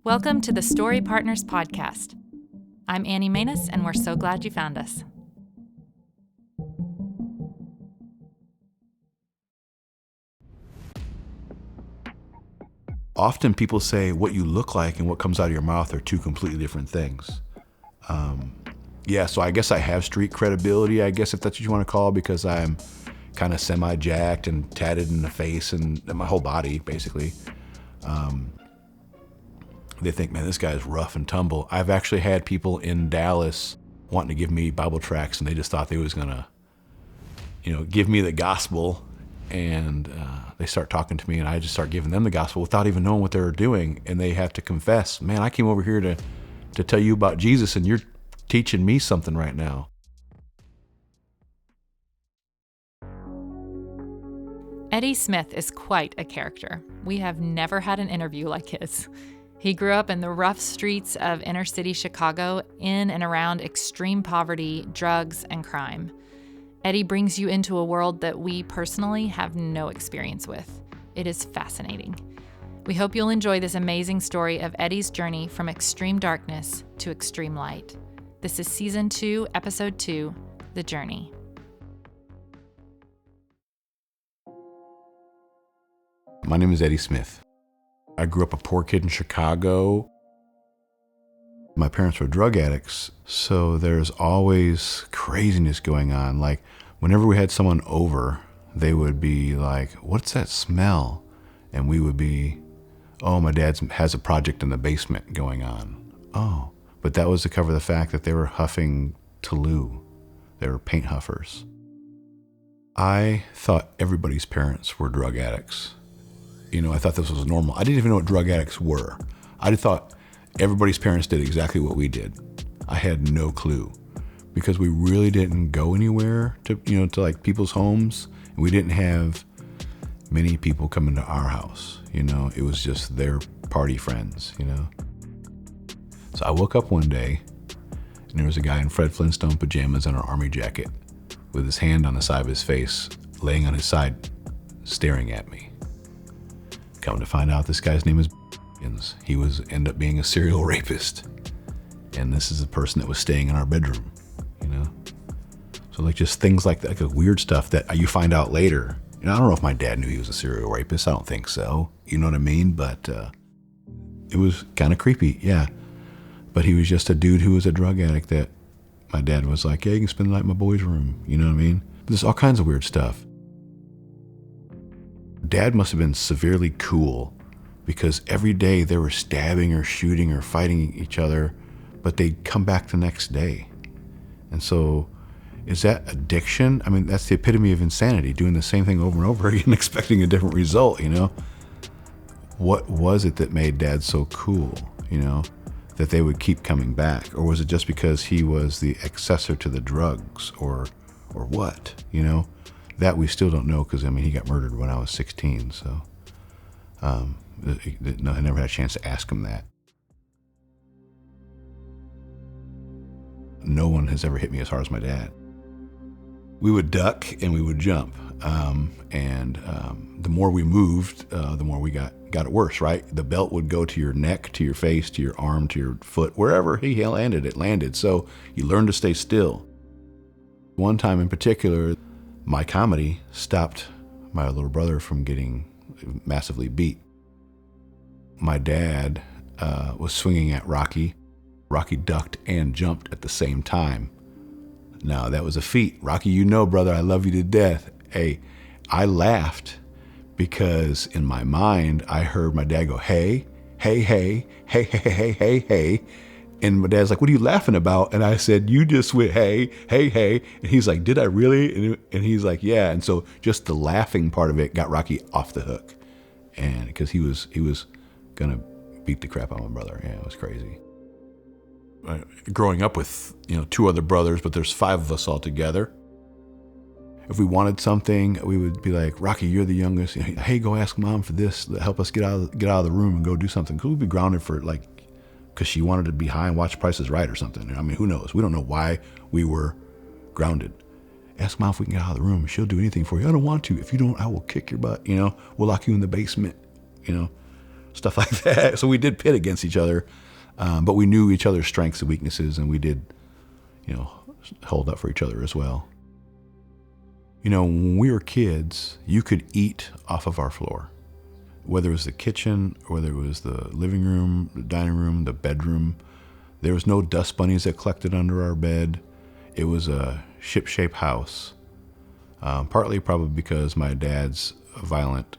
Welcome to the Story Partners Podcast. I'm Annie Manus, and we're so glad you found us. Often people say what you look like and what comes out of your mouth are two completely different things. So I guess I have street credibility, I guess if that's what you want to call it, because I'm kind of semi-jacked and tatted in the face and my whole body, basically. They think, man, this guy is rough and tumble. I've actually had people in Dallas wanting to give me Bible tracts, and they just thought they was going to, give me the gospel. And they start talking to me, and I just start giving them the gospel without even knowing what they're doing. And they have to confess, man, I came over here to tell you about Jesus, and you're teaching me something right now. Eddie Smith is quite a character. We have never had an interview like his. He grew up in the rough streets of inner city Chicago, in and around extreme poverty, drugs, and crime. Eddie brings you into a world that we personally have no experience with. It is fascinating. We hope you'll enjoy this amazing story of Eddie's journey from extreme darkness to extreme light. This is Season 2, Episode 2, The Journey. My name is Eddie Smith. I grew up a poor kid in Chicago. My parents were drug addicts, so there's always craziness going on. Like, whenever we had someone over, they would be like, what's that smell? And we would be, oh, my dad has a project in the basement going on. Oh, but that was to cover the fact that they were huffing Toulouse. They were paint huffers. I thought everybody's parents were drug addicts. I thought this was normal. I didn't even know what drug addicts were. I thought everybody's parents did exactly what we did. I had no clue because we really didn't go anywhere to like people's homes. And we didn't have many people come into our house. It was just their party friends, So I woke up one day and there was a guy in Fred Flintstone pajamas and an army jacket with his hand on the side of his face, laying on his side, staring at me. Come to find out, this guy's name is he ended up being a serial rapist. And this is the person that was staying in our bedroom, So like just things like that, like weird stuff that you find out later. I don't know if my dad knew he was a serial rapist. I don't think so. You know what I mean? But it was kind of creepy, yeah. But he was just a dude who was a drug addict that my dad was like, yeah, you can spend the night in my boy's room. You know what I mean? There's all kinds of weird stuff. Dad must have been severely cool because every day they were stabbing or shooting or fighting each other, but they'd come back the next day. And so is that addiction? I mean, that's the epitome of insanity, doing the same thing over and over again, expecting a different result, What was it that made Dad so cool, that they would keep coming back? Or was it just because he was the accessor to the drugs or what, That we still don't know because, he got murdered when I was 16, so I never had a chance to ask him that. No one has ever hit me as hard as my dad. We would duck and we would jump, and the more we moved, the more we got it worse, right? The belt would go to your neck, to your face, to your arm, to your foot, wherever he landed, it landed. So you learn to stay still. One time in particular, my comedy stopped my little brother from getting massively beat. My dad was swinging at Rocky. Rocky ducked and jumped at the same time. Now, that was a feat. Rocky, brother, I love you to death. Hey, I laughed because in my mind, I heard my dad go, hey, hey, hey, hey, hey, hey, hey, hey. And my dad's like, what are you laughing about? And I said, you just went, hey, hey, hey. And he's like, did I really? And he's like, yeah. And so just the laughing part of it got Rocky off the hook. And because he was going to beat the crap out of my brother. Yeah, it was crazy. Growing up with, 2 other brothers, but there's 5 of us all together. If we wanted something, we would be like, Rocky, you're the youngest. Hey, go ask Mom for this. Help us get out of the room and go do something. Because we'd be grounded for because she wanted to be high and watch Price is Right or something. Who knows? We don't know why we were grounded. Ask Mom if we can get out of the room. She'll do anything for you. I don't want to. If you don't, I will kick your butt. We'll lock you in the basement. stuff like that. So we did pit against each other, but we knew each other's strengths and weaknesses, and we did, hold up for each other as well. When we were kids, you could eat off of our floor, whether it was the kitchen, whether it was the living room, the dining room, the bedroom. There was no dust bunnies that collected under our bed. It was a ship-shaped house, partly probably because my dad's violent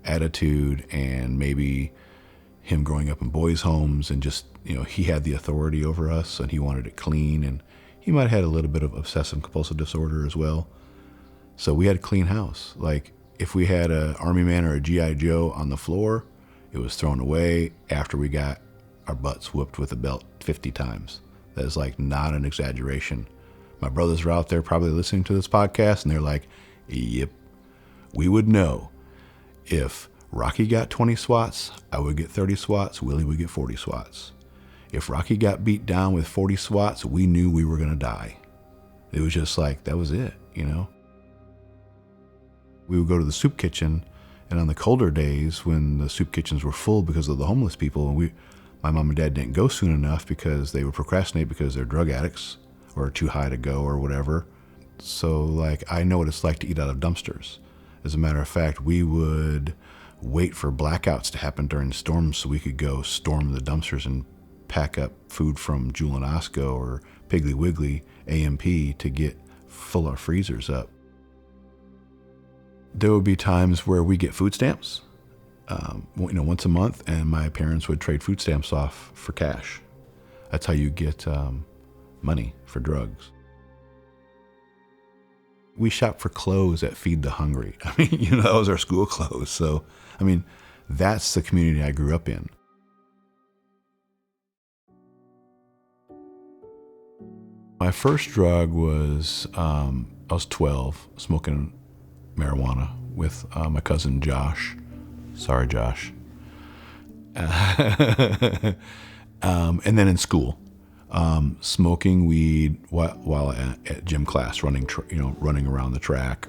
attitude and maybe him growing up in boys' homes and just, he had the authority over us and he wanted it clean, and he might have had a little bit of obsessive compulsive disorder as well. So we had a clean house. Like if we had an Army man or a G.I. Joe on the floor, it was thrown away after we got our butts whooped with a belt 50 times. That is like not an exaggeration. My brothers are out there probably listening to this podcast and they're like, yep, we would know if Rocky got 20 swats, I would get 30 swats, Willie would get 40 swats. If Rocky got beat down with 40 swats, we knew we were going to die. It was just like, that was it, We would go to the soup kitchen, and on the colder days when the soup kitchens were full because of the homeless people, my mom and dad didn't go soon enough because they would procrastinate because they're drug addicts or too high to go or whatever. So I know what it's like to eat out of dumpsters. As a matter of fact, we would wait for blackouts to happen during storms so we could go storm the dumpsters and pack up food from Jewel and Osco or Piggly Wiggly, A&P to fill our freezers up. There would be times where we get food stamps, once a month, and my parents would trade food stamps off for cash. That's how you get money for drugs. We shopped for clothes at Feed the Hungry. That was our school clothes. So, that's the community I grew up in. My first drug was, I was 12, smoking marijuana with my cousin Josh. Sorry, Josh. And then in school, smoking weed while at gym class, running around the track.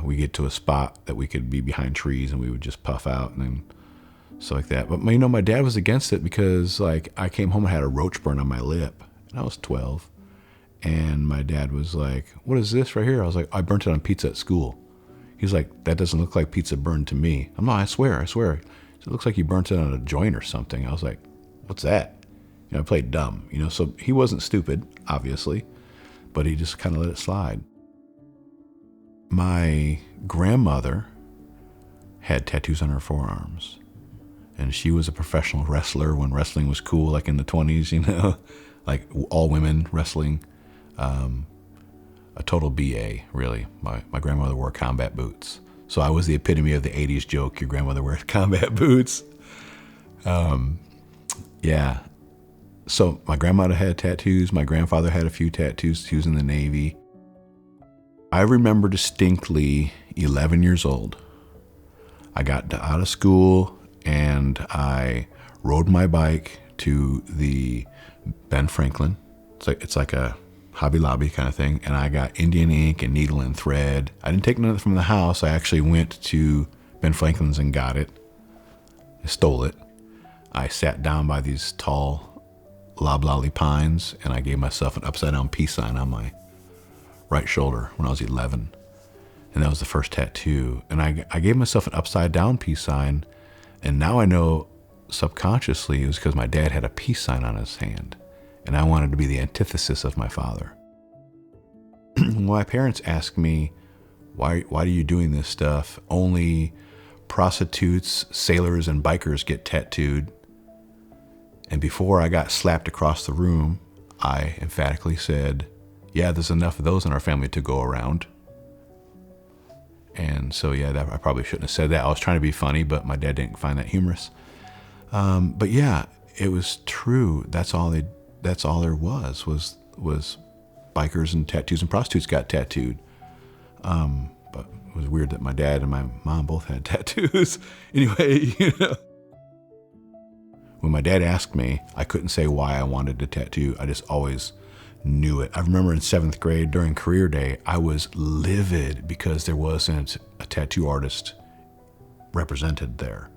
We get to a spot that we could be behind trees and we would just puff out and then stuff like that. But my dad was against it because I came home and had a roach burn on my lip, and I was 12. And my dad was like, "What is this right here?" I was like, "I burnt it on pizza at school." He's like, "That doesn't look like pizza burned to me." I'm like, I swear. He said, "It looks like you burnt it on a joint or something." I was like, "What's that?" I played dumb, so he wasn't stupid, obviously, but he just kind of let it slide. My grandmother had tattoos on her forearms, and she was a professional wrestler when wrestling was cool, like in the 20s, like all women wrestling. A total BA, really. My grandmother wore combat boots. So I was the epitome of the 80s joke, your grandmother wears combat boots. Yeah. So my grandmother had tattoos. My grandfather had a few tattoos. He was in the Navy. I remember distinctly 11 years old. I got out of school and I rode my bike to the Ben Franklin. It's like a Hobby Lobby kind of thing. And I got Indian ink and needle and thread. I didn't take none from the house. I actually went to Ben Franklin's and got it. I stole it. I sat down by these tall loblolly pines and I gave myself an upside down peace sign on my right shoulder when I was 11. And that was the first tattoo. And I gave myself an upside down peace sign. And now I know subconsciously it was because my dad had a peace sign on his hand. And I wanted to be the antithesis of my father. When my parents asked me, why are you doing this stuff? Only prostitutes, sailors, and bikers get tattooed. And before I got slapped across the room, I emphatically said, yeah, there's enough of those in our family to go around. And so, yeah, I probably shouldn't have said that. I was trying to be funny, but my dad didn't find that humorous. But yeah, it was true. That's all there was bikers and tattoos, and prostitutes got tattooed. But it was weird that my dad and my mom both had tattoos. Anyway, when my dad asked me, I couldn't say why I wanted a tattoo. I just always knew it. I remember in 7th grade during career day, I was livid because there wasn't a tattoo artist represented there.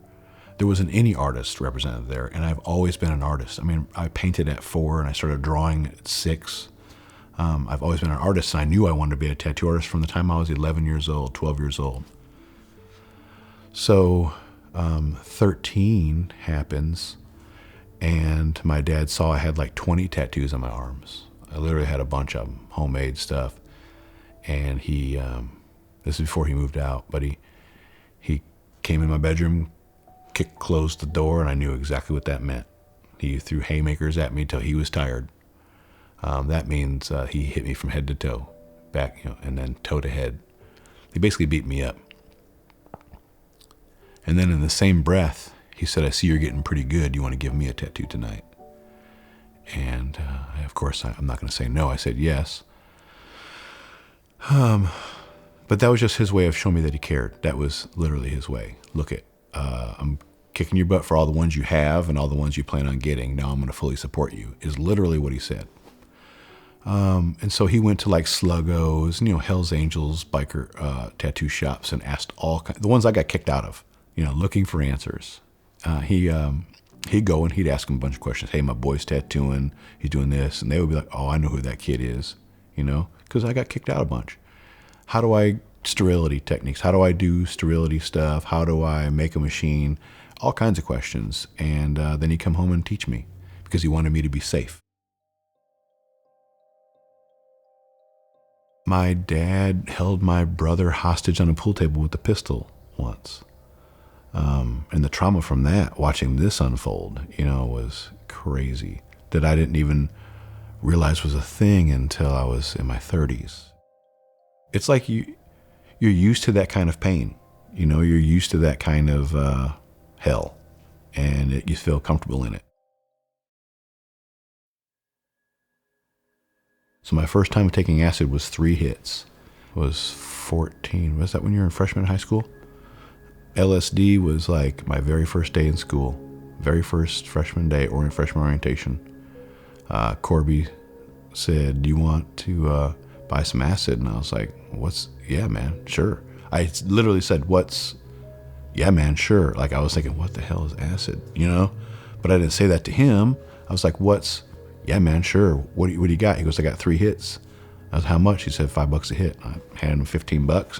There wasn't any artist represented there, and I've always been an artist. I mean, I painted at 4 and I started drawing at 6. I've always been an artist, and I knew I wanted to be a tattoo artist from the time I was 11 years old, 12 years old. So 13 happens, and my dad saw I had like 20 tattoos on my arms. I literally had a bunch of them, homemade stuff. And he, this is before he moved out, but he came in my bedroom, closed the door, and I knew exactly what that meant. He threw haymakers at me till he was tired. That means he hit me from head to toe, back, and then toe to head. He basically beat me up. And then in the same breath, he said, "I see you're getting pretty good. You want to give me a tattoo tonight?" And of course, I'm not going to say no. I said yes. But that was just his way of showing me that he cared. That was literally his way. Look I'm kicking your butt for all the ones you have and all the ones you plan on getting. Now I'm going to fully support you, is literally what he said. And so he went to like Sluggos, Hell's Angels, biker tattoo shops, and asked the ones I got kicked out of, looking for answers. He'd go and he'd ask them a bunch of questions. "Hey, my boy's tattooing. He's doing this." And they would be like, "Oh, I know who that kid is," because I got kicked out a bunch. Sterility techniques. How do I do sterility stuff? How do I make a machine? All kinds of questions. And then he'd come home and teach me because he wanted me to be safe. My dad held my brother hostage on a pool table with a pistol once. And the trauma from that, watching this unfold, was crazy. That I didn't even realize was a thing until I was in my 30s. It's like you're used to that kind of pain. You're used to that kind of hell, and you feel comfortable in it. So my first time taking acid was 3 hits. I was 14. Was that when you were a freshman in high school? LSD was like my very first day in school, very first freshman day or in freshman orientation. Corby said, "Do you want to buy some acid?" And I was like, "Yeah, man, sure." I literally said, "Yeah, man, sure." Like I was thinking, what the hell is acid, But I didn't say that to him. I was like, "Yeah, man, sure. What do you got?" He goes, "I got 3 hits." I was, "How much?" He said, $5 a hit. I handed him $15,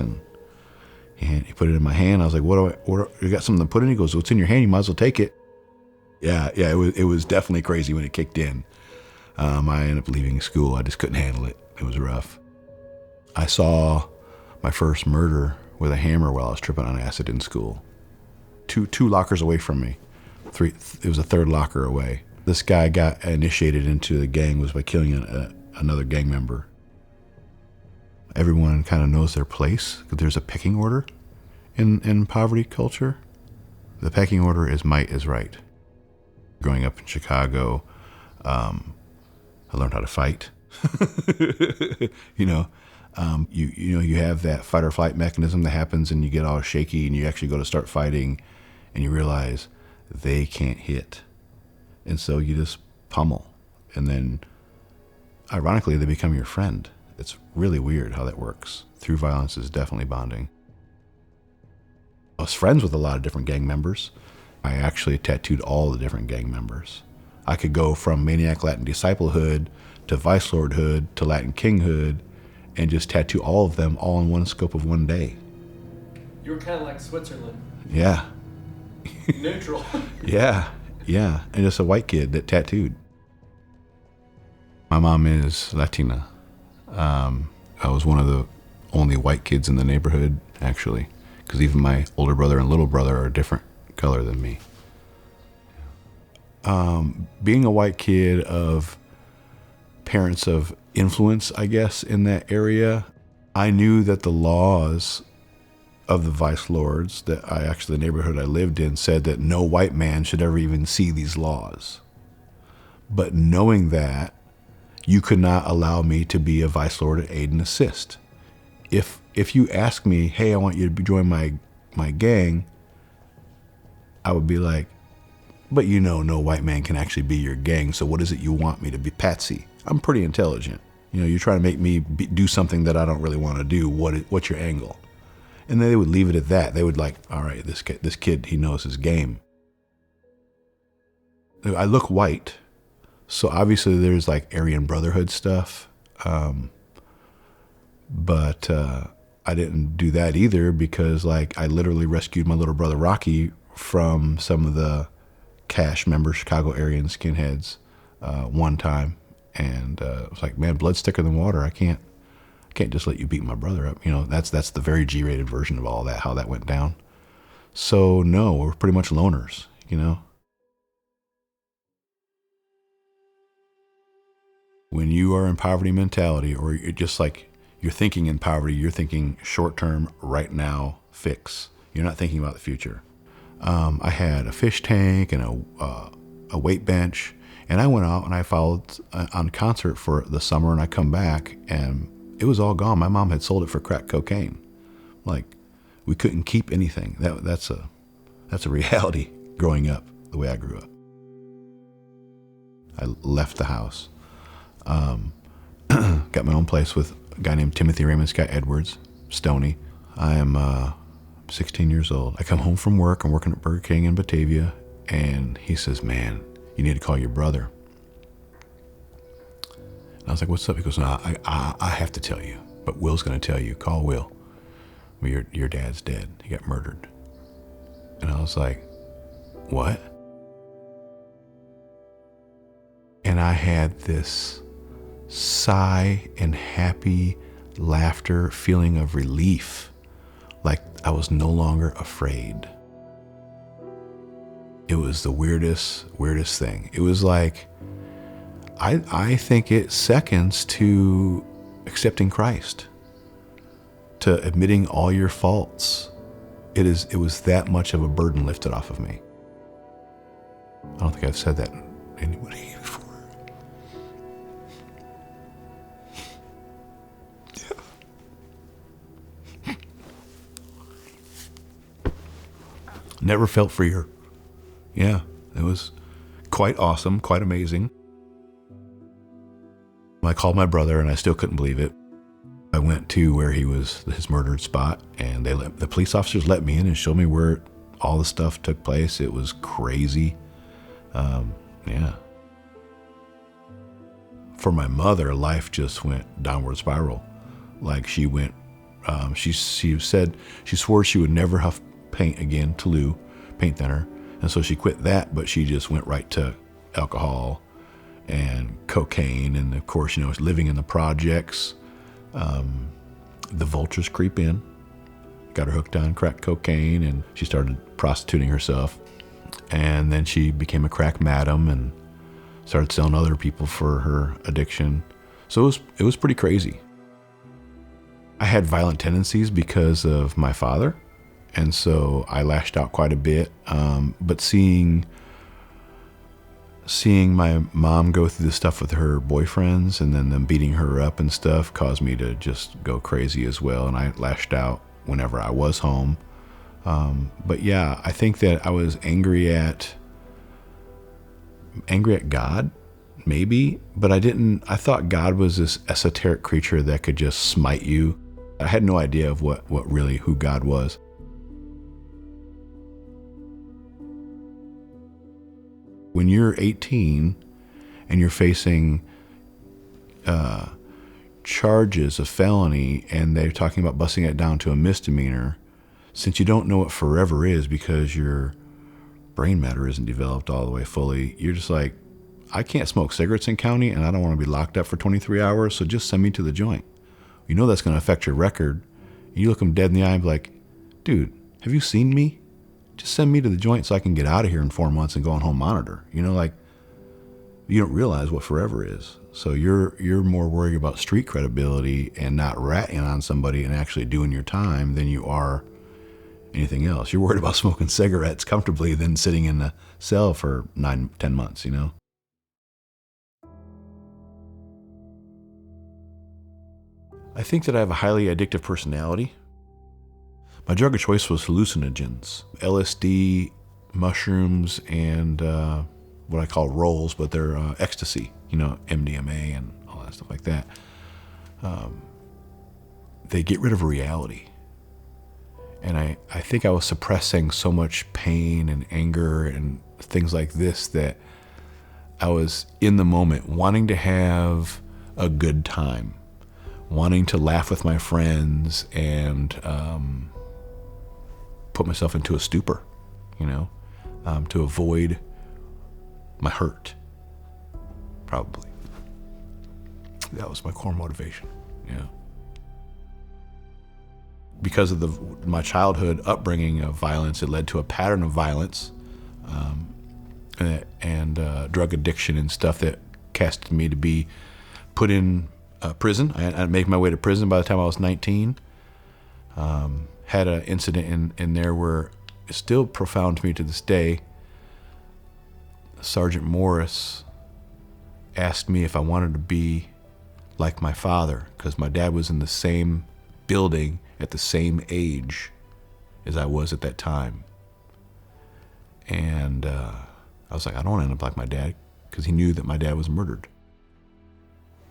and he put it in my hand. I was like, "What you got something to put in?" He goes, "What's in your hand? You might as well take it." Yeah, it was definitely crazy when it kicked in. I ended up leaving school. I just couldn't handle it. It was rough. I saw my first murder with a hammer while I was tripping on acid in school. Two lockers away from me. It was a third locker away. This guy got initiated into the gang was by killing another gang member. Everyone kind of knows their place. There's a pecking order in poverty culture. The pecking order is might is right. Growing up in Chicago, I learned how to fight. You have that fight or flight mechanism that happens, and you get all shaky, and you actually go to start fighting, and you realize they can't hit, and so you just pummel, and then, ironically, they become your friend. It's really weird how that works. Through violence is definitely bonding. I was friends with a lot of different gang members. I actually tattooed all the different gang members. I could go from Maniac Latin Disciplehood to Vice Lordhood to Latin Kinghood and just tattoo all of them all in one scope of one day. You were kind of like Switzerland. Yeah. Neutral. Yeah. And just a white kid that tattooed. My mom is Latina. I was one of the only white kids in the neighborhood, actually, because even my older brother and little brother are a different color than me. Being a white kid of parents of influence, I guess, in that area, I knew that the laws of the vice lords, the neighborhood I lived in, said that no white man should ever even see these laws. But knowing that, you could not allow me to be a vice lord at aid and assist. If you ask me, "Hey, I want you to join my gang," I would be like, "But no white man can actually be your gang, so what is it you want me to be, Patsy? I'm pretty intelligent. You're trying to make me do something that I don't really want to do. What's your angle?" And they would leave it at that. They would like, all right, this kid, he knows his game. I look white, so obviously there's like Aryan Brotherhood stuff. But I didn't do that either because like I literally rescued my little brother Rocky from some of the Cash member Chicago Aryan skinheads one time. And it was like, man, blood's thicker than water. I can't just let you beat my brother up. You know, that's the very G-rated version of all that, how that went down. So no, we're pretty much loners, you know. When you are in poverty mentality, or you're just like, you're thinking in poverty, you're thinking short term, right now, fix. You're not thinking about the future. I had a fish tank and a weight bench, and I went out and I followed on concert for the summer, and I come back and it was all gone. My mom had sold it for crack cocaine. Like, we couldn't keep anything. That's a reality growing up the way I grew up. I left the house. Got my own place with a guy named Timothy Raymond Scott Edwards, Stoney. I am 16 years old. I come home from work. I'm working at Burger King in Batavia, and he says, man, you need to call your brother. And I was like, what's up? He goes, no, I have to tell you, but Will's going to tell you. Call Will. Well, your dad's dead. He got murdered. And I was like, what? And I had this sigh and happy laughter, feeling of relief, like I was no longer afraid. It was the weirdest thing. It was like, I think it seconds to accepting Christ, to admitting all your faults. It was that much of a burden lifted off of me. I don't think I've said that to anybody before. Never felt freer. Yeah, it was quite awesome, quite amazing. I called my brother and I still couldn't believe it. I went to where he was, his murdered spot, and the police officers let me in and showed me where all the stuff took place. It was crazy. Yeah. For my mother, life just went downward spiral. Like she went, she said, she swore she would never huff paint again, Toulouse, paint thinner. And so she quit that, but she just went right to alcohol and cocaine. And of course, you know, living in the projects, the vultures creep in, got her hooked on crack cocaine, and she started prostituting herself. And then she became a crack madam and started selling other people for her addiction. So it was pretty crazy. I had violent tendencies because of my father. And so I lashed out quite a bit. But seeing my mom go through this stuff with her boyfriends and then them beating her up and stuff caused me to just go crazy as well. And I lashed out whenever I was home. But yeah, I think that I was angry at God, maybe, but I thought God was this esoteric creature that could just smite you. I had no idea of who God was. When you're 18 and you're facing charges of felony and they're talking about busting it down to a misdemeanor, since you don't know what forever is because your brain matter isn't developed all the way fully, you're just like, I can't smoke cigarettes in county and I don't want to be locked up for 23 hours, so just send me to the joint. You know that's going to affect your record. And you look them dead in the eye and be like, dude, have you seen me? Just send me to the joint so I can get out of here in 4 months and go on home monitor. You know, like, you don't realize what forever is. So you're more worried about street credibility and not ratting on somebody and actually doing your time than you are anything else. You're worried about smoking cigarettes comfortably than sitting in the cell for 9-10 months, you know? I think that I have a highly addictive personality. My drug of choice was hallucinogens, LSD, mushrooms, and what I call rolls, but they're ecstasy, you know, MDMA and all that stuff like that. They get rid of reality. I think I was suppressing so much pain and anger and things like this that I was in the moment wanting to have a good time, wanting to laugh with my friends and put myself into a stupor, to avoid my hurt, probably. That was my core motivation, Because of my childhood upbringing of violence, it led to a pattern of violence and drug addiction and stuff that casted me to be put in prison. I made my way to prison by the time I was 19. Had an incident in there where it's still profound to me to this day. Sergeant Morris asked me if I wanted to be like my father, because my dad was in the same building at the same age as I was at that time. And I was like, I don't want to end up like my dad, because he knew that my dad was murdered.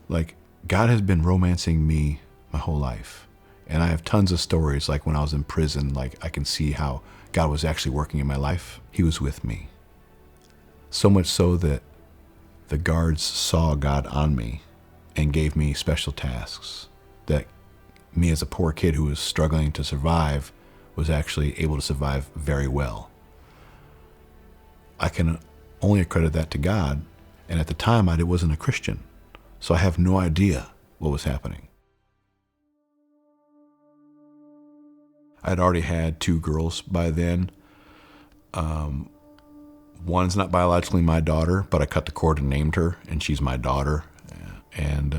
Like, God has been romancing me my whole life. And I have tons of stories, like when I was in prison, like I can see how God was actually working in my life. He was with me. So much so that the guards saw God on me and gave me special tasks that me as a poor kid who was struggling to survive was actually able to survive very well. I can only accredit that to God, and at the time I wasn't a Christian, so I have no idea what was happening. I'd already had 2 girls by then. One's not biologically my daughter, but I cut the cord and named her, and she's my daughter. And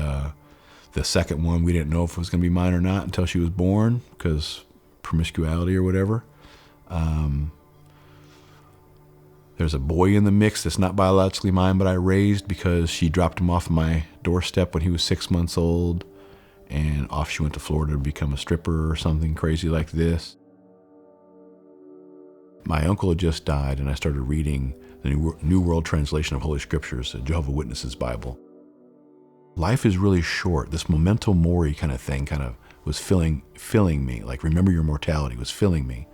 the second one, we didn't know if it was going to be mine or not until she was born, because promiscuity or whatever. There's a boy in the mix that's not biologically mine, but I raised because she dropped him off my doorstep when he was 6 months old, and off she went to Florida to become a stripper or something crazy like this. My uncle had just died, and I started reading the New World Translation of Holy Scriptures, the Jehovah's Witnesses Bible. Life is really short. This memento mori kind of thing kind of was filling me, like remember your mortality was filling me.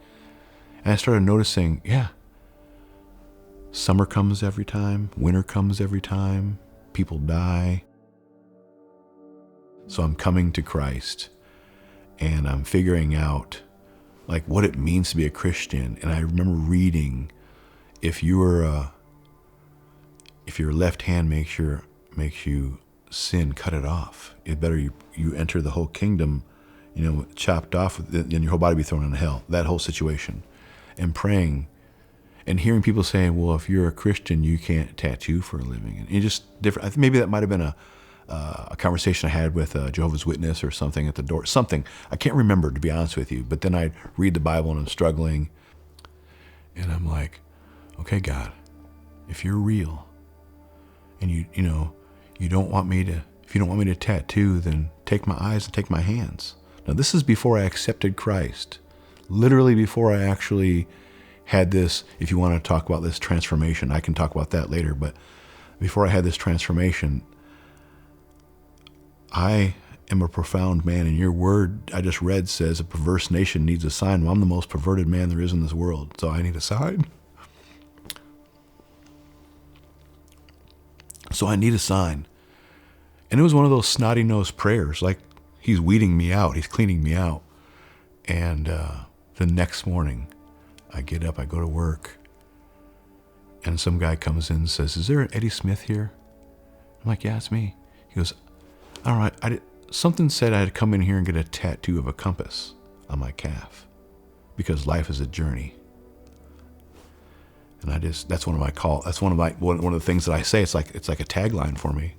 And I started noticing, summer comes every time, winter comes every time, people die. So I'm coming to Christ, and I'm figuring out like what it means to be a Christian. And I remember reading, if your left hand makes you sin, cut it off. It better you enter the whole kingdom, chopped off, and your whole body be thrown into hell. That whole situation, and praying, and hearing people saying, "Well, if you're a Christian, you can't tattoo for a living," and it just different. I think maybe that might have been a conversation I had with a Jehovah's Witness or something at the door. Something I can't remember, to be honest with you. But then I read the Bible and I'm struggling, and I'm like, "Okay, God, if you're real, and you don't want me to, if you don't want me to tattoo, then take my eyes and take my hands." Now, this is before I accepted Christ, literally before I actually had this. If you want to talk about this transformation, I can talk about that later. But before I had this transformation, I am a profound man, and your word I just read says a perverse nation needs a sign. Well, I'm the most perverted man there is in this world, so I need a sign. So I need a sign. And it was one of those snotty-nosed prayers, like he's weeding me out, he's cleaning me out. And the next morning, I get up, I go to work, and some guy comes in and says, "Is there an Eddie Smith here?" I'm like, "Yeah, it's me." He goes, "All right, something said I had to come in here and get a tattoo of a compass on my calf, because life is a journey." And that's one of the things that I say. It's like a tagline for me.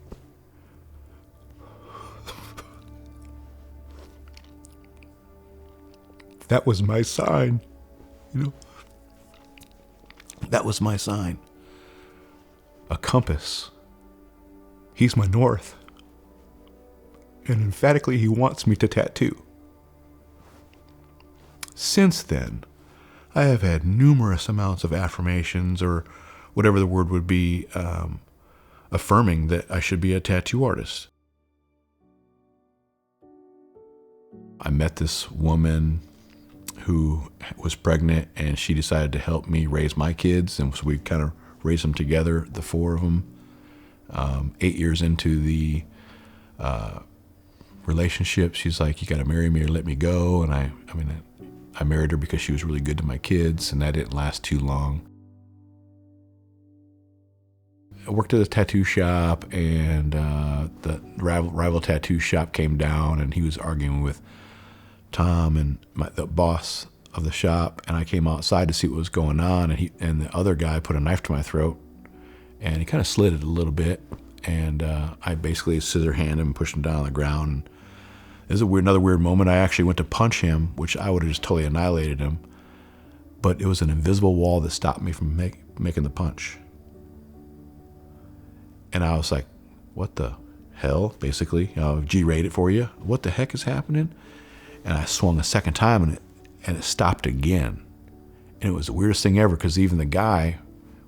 That was my sign, That was my sign. A compass. He's my north. And emphatically, he wants me to tattoo. Since then, I have had numerous amounts of affirmations, or whatever the word would be, affirming that I should be a tattoo artist. I met this woman who was pregnant, and she decided to help me raise my kids. And so we kind of raised them together, the four of them. 8 years into the relationship, she's like, you got to marry me or let me go. And I married her because she was really good to my kids, and that didn't last too long. I worked at a tattoo shop, and the rival tattoo shop came down, and he was arguing with Tom and the boss of the shop, and I came outside to see what was going on, and the other guy put a knife to my throat, and he kind of slid it a little bit, and I basically scissor handed him and pushed him down on the ground. And it was another weird moment. I actually went to punch him, which I would have just totally annihilated him, but it was an invisible wall that stopped me from making the punch. And I was like, what the hell, basically? G-rated for you. What the heck is happening? And I swung a second time, and it stopped again. And it was the weirdest thing ever, because even the guy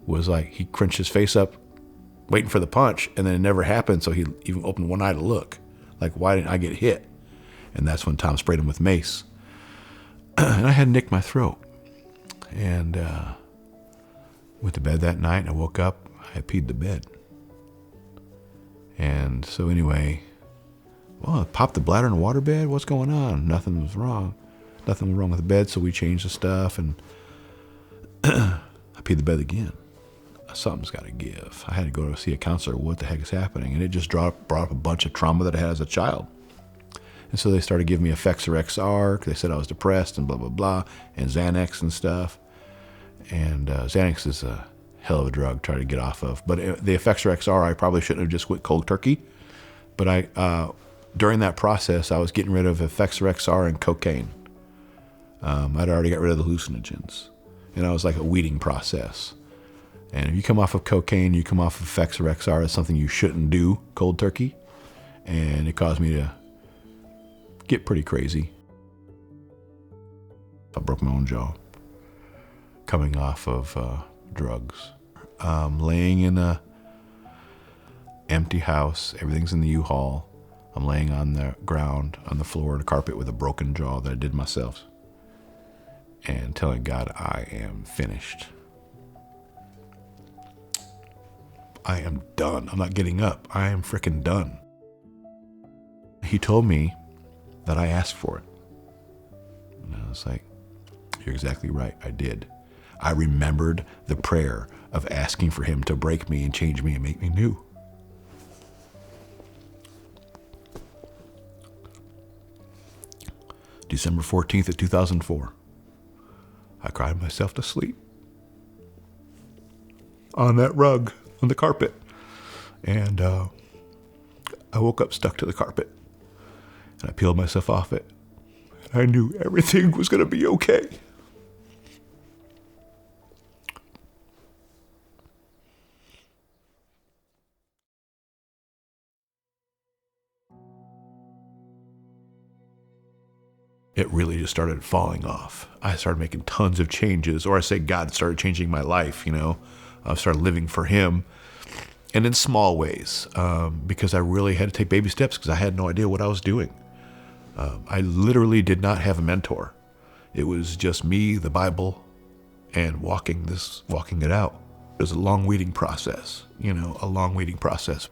was like, he crunched his face up, waiting for the punch, and then it never happened, so he even opened one eye to look. Like, why didn't I get hit? And that's when Tom sprayed him with mace. And I had nicked my throat. And went to bed that night, and I woke up, I had peed the bed. And so anyway, well, I popped the bladder in the waterbed. What's going on? Nothing was wrong. Nothing was wrong with the bed, so we changed the stuff, and I peed the bed again. Something's got to give. I had to go to see a counselor. What the heck is happening? And it just brought up a bunch of trauma that I had as a child. And so they started giving me Effexor XR. They said I was depressed and blah, blah, blah, and Xanax and stuff. And Xanax is a hell of a drug to try to get off of. But the Effexor XR, I probably shouldn't have just went cold turkey. But during that process, I was getting rid of Effexor XR and cocaine. I'd already got rid of the hallucinogens. And I was like a weeding process. And if you come off of cocaine, you come off of Effexor XR, it's something you shouldn't do cold turkey. And it caused me to get pretty crazy. I broke my own jaw coming off of drugs. Laying in a empty house, everything's in the U-Haul. I'm laying on the ground, on the floor, on the carpet with a broken jaw that I did myself. And telling God, I am finished. I am done. I'm not getting up. I am freaking done. He told me that I asked for it. And I was like, you're exactly right. I did. I remembered the prayer of asking for him to break me and change me and make me new. December 14th of 2004. I cried myself to sleep on that rug on the carpet. And I woke up stuck to the carpet. And I peeled myself off it. And I knew everything was going to be okay. It really just started falling off. I started making tons of changes, or I say God started changing my life, I started living for him, and in small ways, because I really had to take baby steps because I had no idea what I was doing. I literally did not have a mentor. It was just me, the Bible, and walking it out. It was a long weeding process, a long weeding process.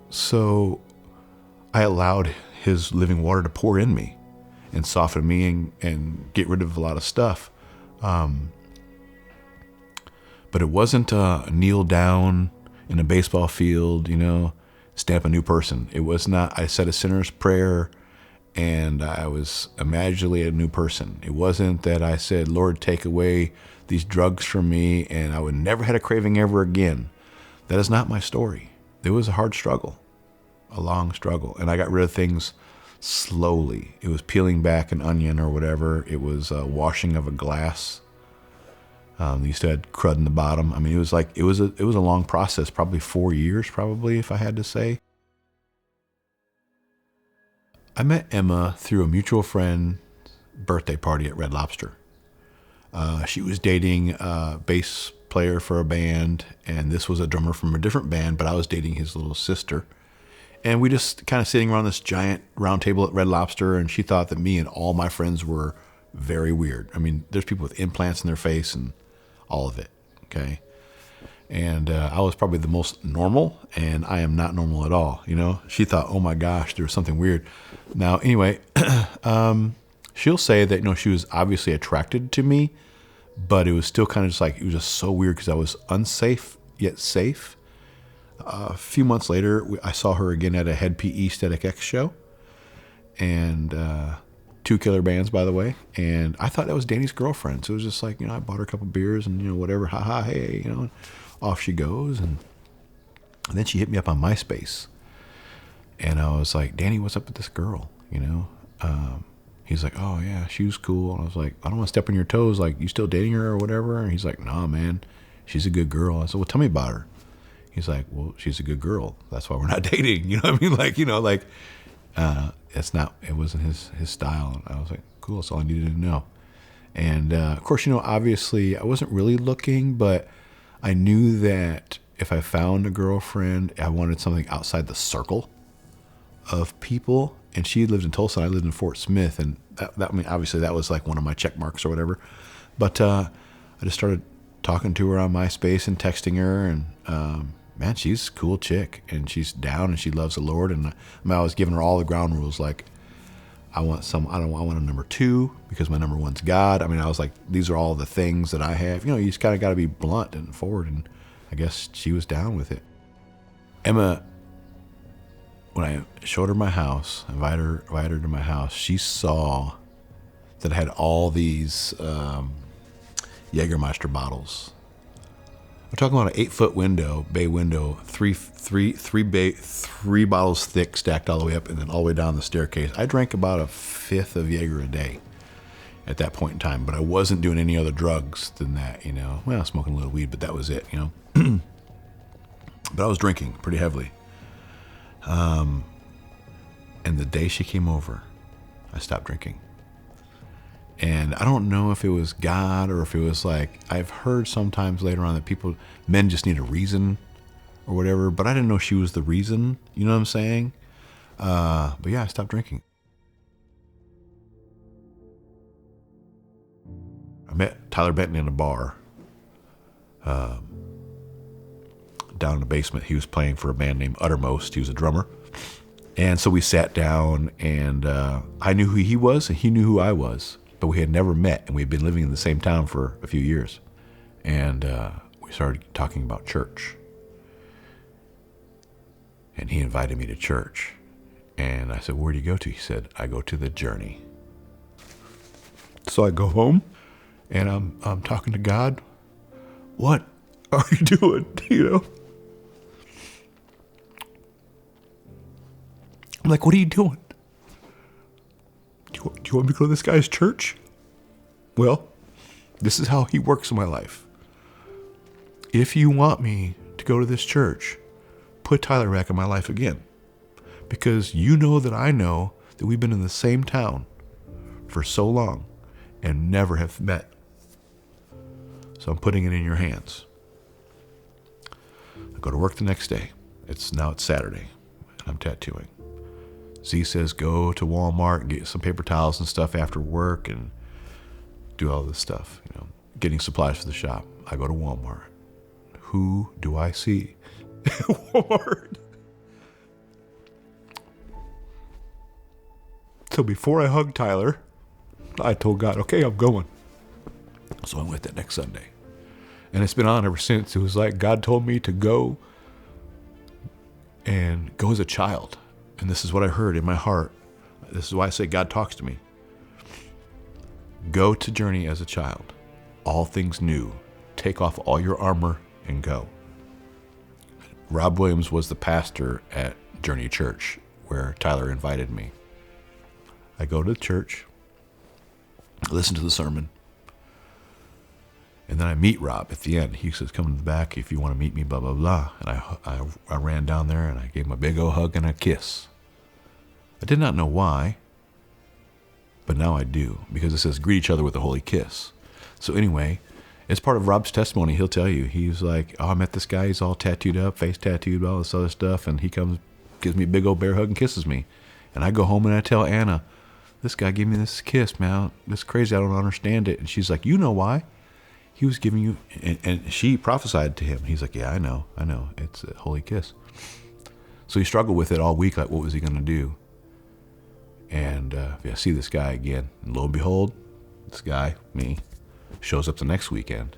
So I allowed his living water to pour in me and soften me and get rid of a lot of stuff. But it wasn't kneel down in a baseball field, stamp a new person. It was not, I said a sinner's prayer and I was imaginally a new person. It wasn't that I said, Lord, take away these drugs from me and I would never had a craving ever again. That is not my story. It was a hard struggle, a long struggle. And I got rid of things slowly. It was peeling back an onion or whatever. It was washing of a glass. You still had crud in the bottom. It was a long process, probably 4 years, if I had to say. I met Emma through a mutual friend's birthday party at Red Lobster. She was dating a bass player for a band, and this was a drummer from a different band, but I was dating his little sister. And we just kind of sitting around this giant round table at Red Lobster, and she thought that me and all my friends were Very weird. I mean, there's people with implants in their face and all of it. Okay. And I was probably the most normal, and I am not normal at all. You know, she thought, oh my gosh, there was something weird. Now, anyway, she'll say that, you know, she was obviously attracted to me, but it was still kind of just like, it was just so weird because I was unsafe yet safe. A few months later, I saw her again at a Head PE Static X show, and 2 killer bands, by the way. And I thought that was Danny's girlfriend. So it was just like, you know, I bought her a couple beers and, you know, whatever, ha, hey, you know, off she goes. And then she hit me up on MySpace. And I was like, Danny, what's up with this girl? You know? He's like, oh yeah, she was cool. And I was like, I don't want to step on your toes. Like, you still dating her or whatever? And he's like, nah, man, she's a good girl. I said, well, tell me about her. He's like, well, she's a good girl. That's why we're not dating. You know what I mean? Like, you know, like, it wasn't his style. And I was like, cool, that's all I needed to know. And of course, you know, obviously I wasn't really looking, but I knew that if I found a girlfriend, I wanted something outside the circle of people. And she lived in Tulsa, and I lived in Fort Smith, and that I mean, obviously that was like one of my check marks or whatever. But I just started talking to her on MySpace and texting her, and man, she's a cool chick, and she's down, and she loves the Lord. And I was giving her all the ground rules, like I want a number 2 because my number 1's God. I mean, I was like, these are all the things that I have. You know, you just kind of got to be blunt and forward, and I guess she was down with it. Emma, when I showed her my house, invited her to my house, she saw that I had all these Jägermeister bottles. We're talking about an 8-foot window, bay window, three bottles thick, stacked all the way up, and then all the way down the staircase. I drank about a 5th of Jaeger a day at that point in time, but I wasn't doing any other drugs than that, you know. Well, smoking a little weed, but that was it, you know. But I was drinking pretty heavily. And the day she came over, I stopped drinking. And I don't know if it was God or if it was like, I've heard sometimes later on that men just need a reason or whatever, but I didn't know she was the reason, you know what I'm saying? But yeah, I stopped drinking. I met Tyler Benton in a bar down in the basement. He was playing for a band named Uttermost. He was a drummer. And so we sat down, and I knew who he was and he knew who I was. But we had never met, and we had been living in the same town for a few years. And we started talking about church. And he invited me to church. And I said, where do you go to? He said, I go to the Journey. So I go home, and I'm talking to God. What are you doing? You know? I'm like, what are you doing? Do you want me to go to this guy's church? Well, this is how he works in my life. If you want me to go to this church, put Tyler back in my life again. Because you know that I know that we've been in the same town for so long and never have met. So I'm putting it in your hands. I go to work the next day. It's Saturday, and I'm tattooing. Z says, go to Walmart and get some paper towels and stuff after work and do all this stuff, you know, getting supplies for the shop. I go to Walmart. Who do I see at Walmart? So before I hugged Tyler, I told God, okay, I'm going. So I went that next Sunday. And it's been on ever since. It was like God told me to go and go as a child. And this is what I heard in my heart. This is why I say God talks to me. Go to Journey as a child. All things new. Take off all your armor and go. Rob Williams was the pastor at Journey Church where Tyler invited me. I go to the church, listen to the sermon, and then I meet Rob at the end. He says, come to the back if you want to meet me, blah, blah, blah. And I ran down there and I gave him a big old hug and a kiss. I did not know why, but now I do, because it says greet each other with a holy kiss. So anyway, it's part of Rob's testimony. He'll tell you. He's like, oh, I met this guy. He's all tattooed up, face tattooed, all this other stuff. And he comes, gives me a big old bear hug and kisses me. And I go home and I tell Anna, this guy gave me this kiss, man. It's crazy. I don't understand it. And she's like, you know why? He was giving you, and she prophesied to him. He's like, yeah, I know. It's a holy kiss. So he struggled with it all week. Like, what was he going to do? And I see this guy again. And lo and behold, this guy, me, shows up the next weekend.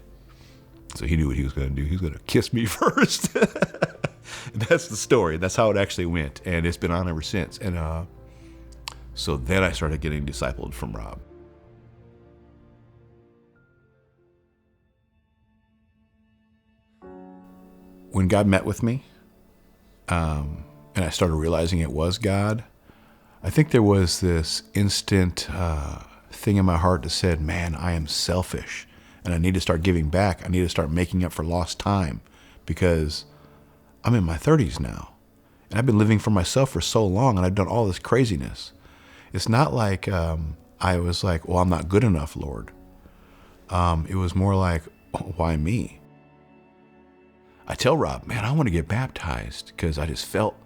So he knew what he was going to do. He was going to kiss me first. And that's the story. That's how it actually went. And it's been on ever since. And so then I started getting discipled from Rob. When God met with me, and I started realizing it was God, I think there was this instant thing in my heart that said, man, I am selfish and I need to start giving back. I need to start making up for lost time because I'm in my 30s now and I've been living for myself for so long and I've done all this craziness. It's not like I was like, well, I'm not good enough, Lord. It was more like, why me? I tell Rob, man, I want to get baptized because I just felt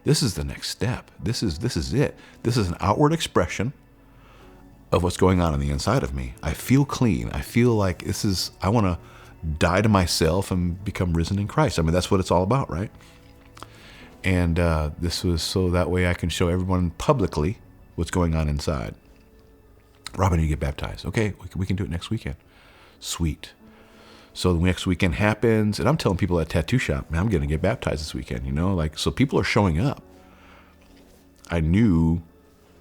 this is the next step. This is it. This is an outward expression of what's going on the inside of me. I feel clean. I feel like I want to die to myself and become risen in Christ. I mean, that's what it's all about, right? And this was so that way I can show everyone publicly what's going on inside. Rob, I need to get baptized. Okay, we can do it next weekend. Sweet. So the next weekend happens, and I'm telling people at tattoo shop, man, I'm going to get baptized this weekend, so people are showing up. I knew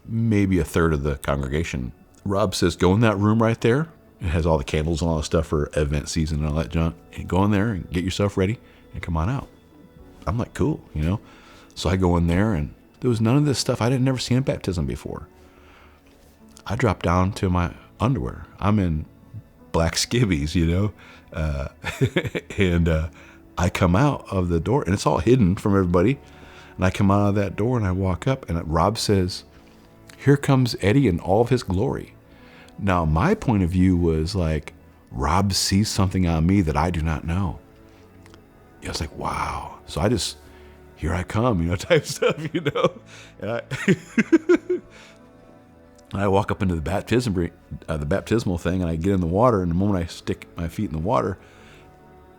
maybe a third of the congregation. Rob says, go in that room right there. It has all the candles and all the stuff for event season and all that junk. And go in there and get yourself ready and come on out. I'm like, cool, So I go in there, and there was none of this stuff. I didn't never seen a baptism before. I dropped down to my underwear. I'm in black skivvies, and I come out of the door, and it's all hidden from everybody. And I come out of that door, and I walk up, and Rob says, here comes Eddie in all of his glory. Now, my point of view was like, Rob sees something on me that I do not know. I was like, wow. So I just, here I come, type stuff, And I walk up into the baptismal thing, and I get in the water, and the moment I stick my feet in the water,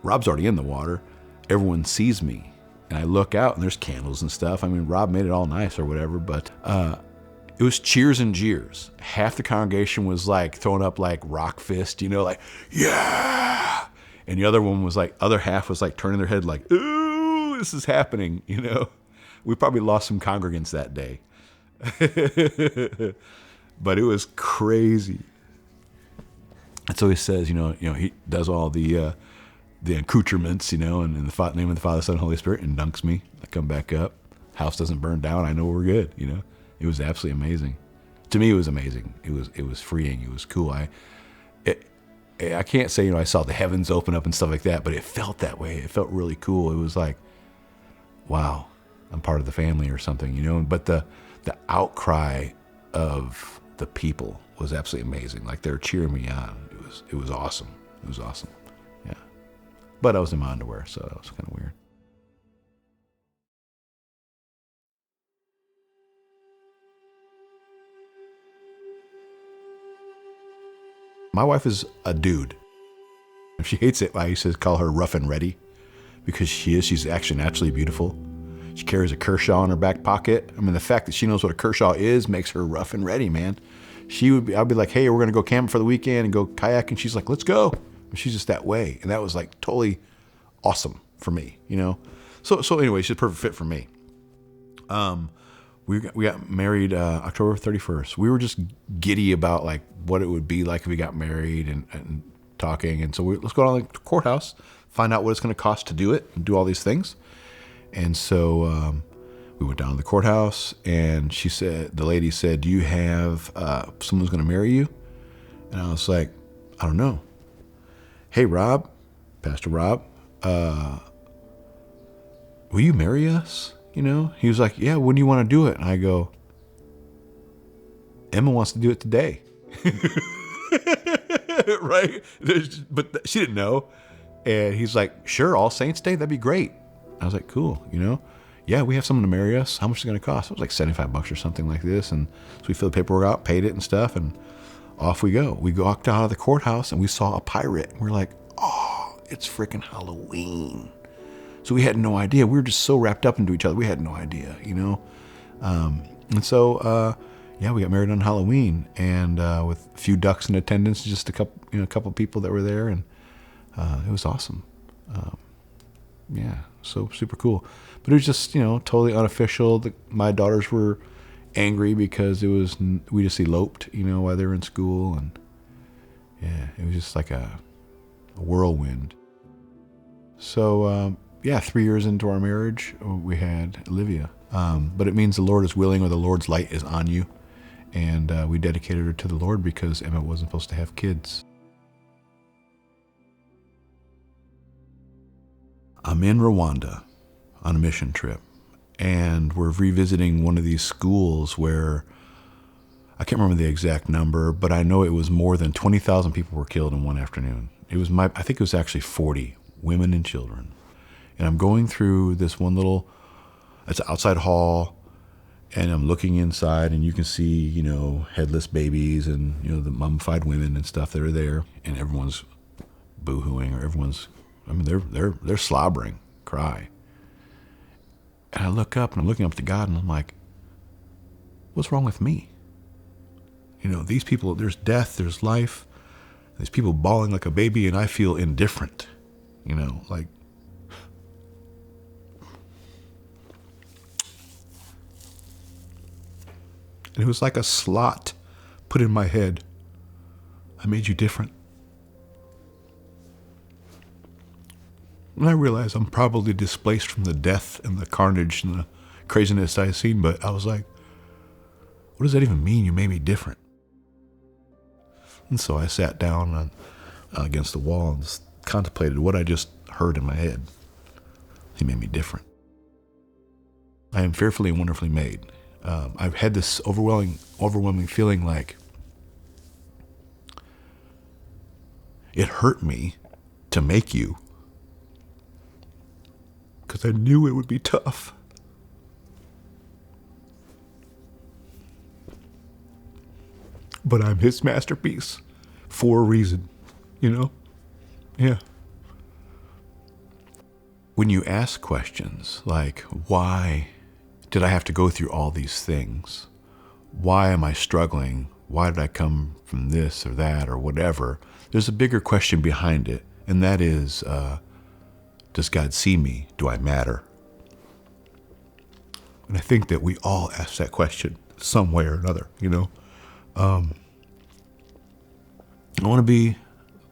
Rob's already in the water. Everyone sees me, and I look out, and there's candles and stuff. I mean, Rob made it all nice or whatever, but it was cheers and jeers. Half the congregation was like throwing up like rock fist, like, yeah! And the other half was like turning their head like, ooh, this is happening, We probably lost some congregants that day. But it was crazy. And so he says, he does all the accoutrements, and in the name of the Father, Son, and Holy Spirit, and dunks me. I come back up. House doesn't burn down. I know we're good. It was absolutely amazing. To me, it was amazing. It was freeing. It was cool. I can't say I saw the heavens open up and stuff like that, but it felt that way. It felt really cool. It was like, wow, I'm part of the family or something, But the outcry of the people was absolutely amazing. Like, they were cheering me on. It was awesome. It was awesome. Yeah. But I was in my underwear, so that was kind of weird. My wife is a dude. She hates it. I used to call her rough and ready because she is. She's actually naturally beautiful. She carries a Kershaw in her back pocket. I mean, the fact that she knows what a Kershaw is makes her rough and ready, man. I'd be like, hey, we're going to go camping for the weekend and go kayaking. She's like, let's go. And she's just that way. And that was like totally awesome for me, So anyway, she's a perfect fit for me. We got married October 31st. We were just giddy about like what it would be like if we got married and talking. And so let's go down to the courthouse, find out what it's going to cost to do it and do all these things. And so we went down to the courthouse, and the lady said, do you have someone who's going to marry you? And I was like, I don't know. Hey, Rob, Pastor Rob, will you marry us? He was like, yeah, when do you want to do it? And I go, Emma wants to do it today. Right? But she didn't know. And he's like, sure, All Saints Day, that'd be great. I was like, cool, yeah, we have someone to marry us. How much is it going to cost? It was like $75 or something like this. And so we filled the paperwork out, paid it and stuff, and off we go. We walked out of the courthouse and we saw a pirate. We're like, oh, it's freaking Halloween. So we had no idea. We were just so wrapped up into each other. We had no idea, you know? And so, yeah, we got married on Halloween, and with a few ducks in attendance, just a couple people that were there, and it was awesome. Yeah, so super cool. But it was just, totally unofficial. My daughters were angry because we just eloped, while they were in school, and yeah, it was just like a whirlwind. So, yeah, 3 years into our marriage, we had Olivia. But it means the Lord is willing, or the Lord's light is on you. And we dedicated her to the Lord because Emma wasn't supposed to have kids. I'm in Rwanda on a mission trip, and we're revisiting one of these schools where, I can't remember the exact number, but I know it was more than 20,000 people were killed in one afternoon. I think it was actually 40 women and children. And I'm going through this one it's an outside hall, and I'm looking inside, and you can see, headless babies and, the mummified women and stuff that are there, and everyone's boo-hooing, or they're slobbering, cry. And I look up, and I'm looking up to God, and I'm like, what's wrong with me? These people, there's death, there's life, there's people bawling like a baby, and I feel indifferent, like, and it was like a slot put in my head. I made you different. And I realize I'm probably displaced from the death and the carnage and the craziness I've seen, but I was like, what does that even mean? You made me different. And so I sat down against the wall and just contemplated what I just heard in my head. He made me different. I am fearfully and wonderfully made. I've had this overwhelming feeling like it hurt me to make you, because I knew it would be tough. But I'm his masterpiece for a reason, Yeah. When you ask questions like, why did I have to go through all these things? Why am I struggling? Why did I come from this or that or whatever? There's a bigger question behind it, and that is, does God see me? Do I matter? And I think that we all ask that question some way or another, I want to be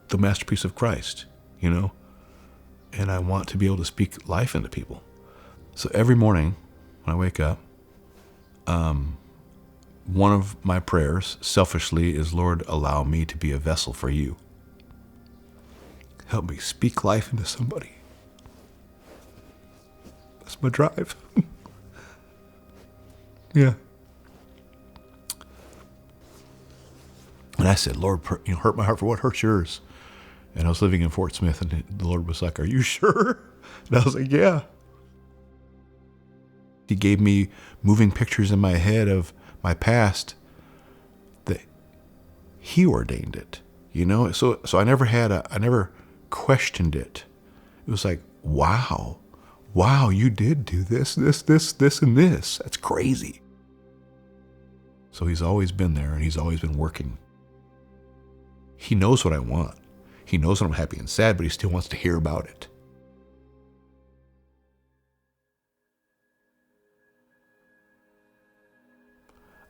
the masterpiece of Christ, and I want to be able to speak life into people. So every morning when I wake up, one of my prayers, selfishly, is, Lord, allow me to be a vessel for you. Help me speak life into somebody. That's my drive. Yeah. And I said, Lord, hurt my heart for what hurts yours. And I was living in Fort Smith, and the Lord was like, are you sure? And I was like, yeah. He gave me moving pictures in my head of my past that he ordained it, So I never questioned it. It was like, wow, you did do this, and this. That's crazy. So he's always been there, and he's always been working. He knows what I want. He knows when I'm happy and sad, but he still wants to hear about it.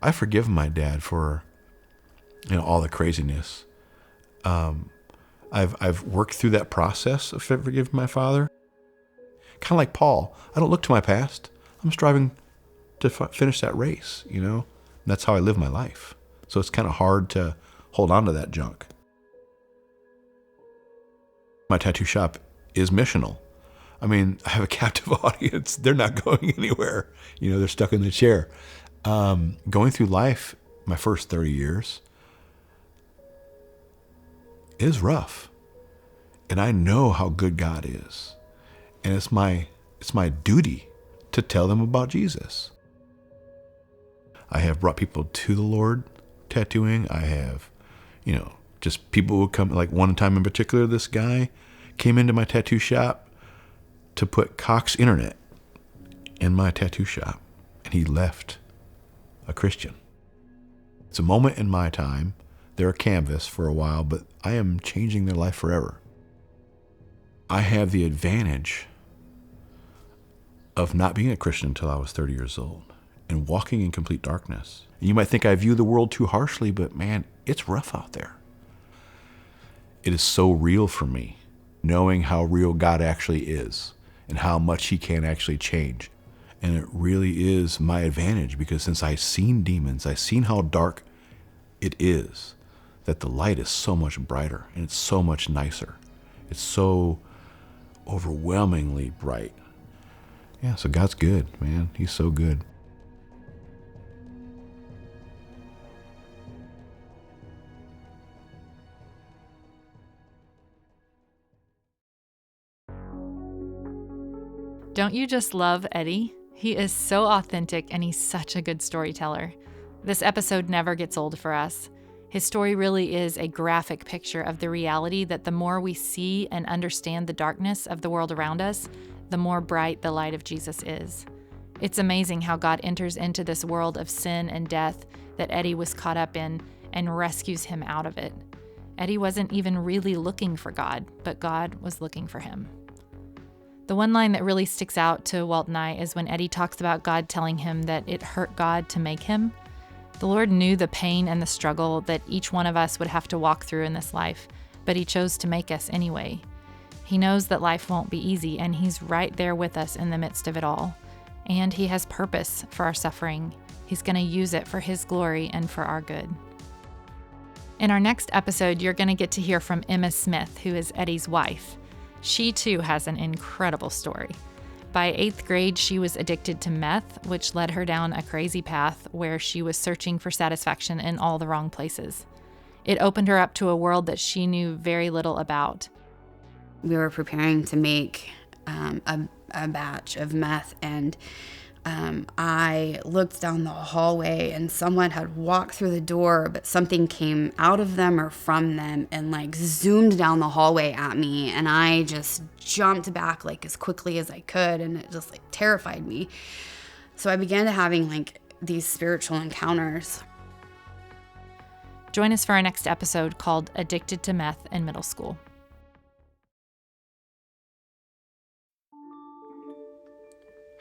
I forgive my dad for, all the craziness. I've worked through that process of forgiving my father. Kind of like Paul. I don't look to my past. I'm striving to finish that race, And that's how I live my life. So it's kind of hard to hold on to that junk. My tattoo shop is missional. I have a captive audience. They're not going anywhere. They're stuck in the chair. Going through life, my first 30 years, is rough. And I know how good God is. And it's my duty to tell them about Jesus. I have brought people to the Lord tattooing. I have, just people who come, like one time in particular, this guy came into my tattoo shop to put Cox Internet in my tattoo shop, and he left a Christian. It's a moment in my time. They're a canvas for a while, but I am changing their life forever. I have the advantage of not being a Christian until I was 30 years old and walking in complete darkness. And you might think I view the world too harshly, but man, it's rough out there. It is so real for me, knowing how real God actually is and how much he can actually change. And it really is my advantage, because since I've seen demons, I've seen how dark it is, that the light is so much brighter and it's so much nicer. It's so overwhelmingly bright. Yeah, so God's good, man. He's so good. Don't you just love Eddie? He is so authentic and he's such a good storyteller. This episode never gets old for us. His story really is a graphic picture of the reality that the more we see and understand the darkness of the world around us, the more bright the light of Jesus is. It's amazing how God enters into this world of sin and death that Eddie was caught up in and rescues him out of it. Eddie wasn't even really looking for God, but God was looking for him. The one line that really sticks out to Walt and I is when Eddie talks about God telling him that it hurt God to make him. The Lord knew the pain and the struggle that each one of us would have to walk through in this life, but he chose to make us anyway. He knows that life won't be easy, and he's right there with us in the midst of it all. And he has purpose for our suffering. He's going to use it for his glory and for our good. In our next episode, you're going to get to hear from Emma Smith, who is Eddie's wife. She too has an incredible story. By 8th grade, she was addicted to meth, which led her down a crazy path where she was searching for satisfaction in all the wrong places. It opened her up to a world that she knew very little about. We were preparing to make a batch of meth, and I looked down the hallway and someone had walked through the door, but something came out of them or from them and zoomed down the hallway at me, and I just jumped back as quickly as I could, and it just terrified me. So I began to having these spiritual encounters. Join us for our next episode called Addicted to Meth in Middle School.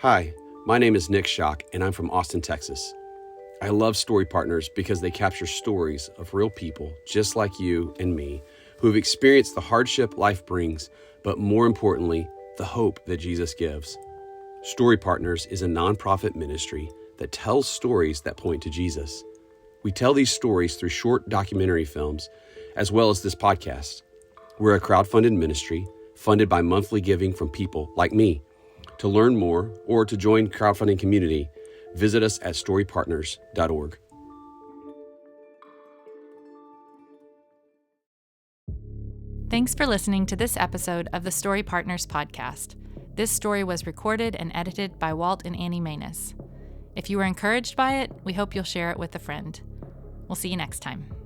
Hi, my name is Nick Schock, and I'm from Austin, Texas. I love Story Partners because they capture stories of real people just like you and me who have experienced the hardship life brings, but more importantly, the hope that Jesus gives. Story Partners is a nonprofit ministry that tells stories that point to Jesus. We tell these stories through short documentary films, as well as this podcast. We're a crowdfunded ministry funded by monthly giving from people like me. To learn more or to join crowdfunding community, visit us at storypartners.org. Thanks for listening to this episode of the Story Partners podcast. This story was recorded and edited by Walt and Annie Manus. If you were encouraged by it, we hope you'll share it with a friend. We'll see you next time.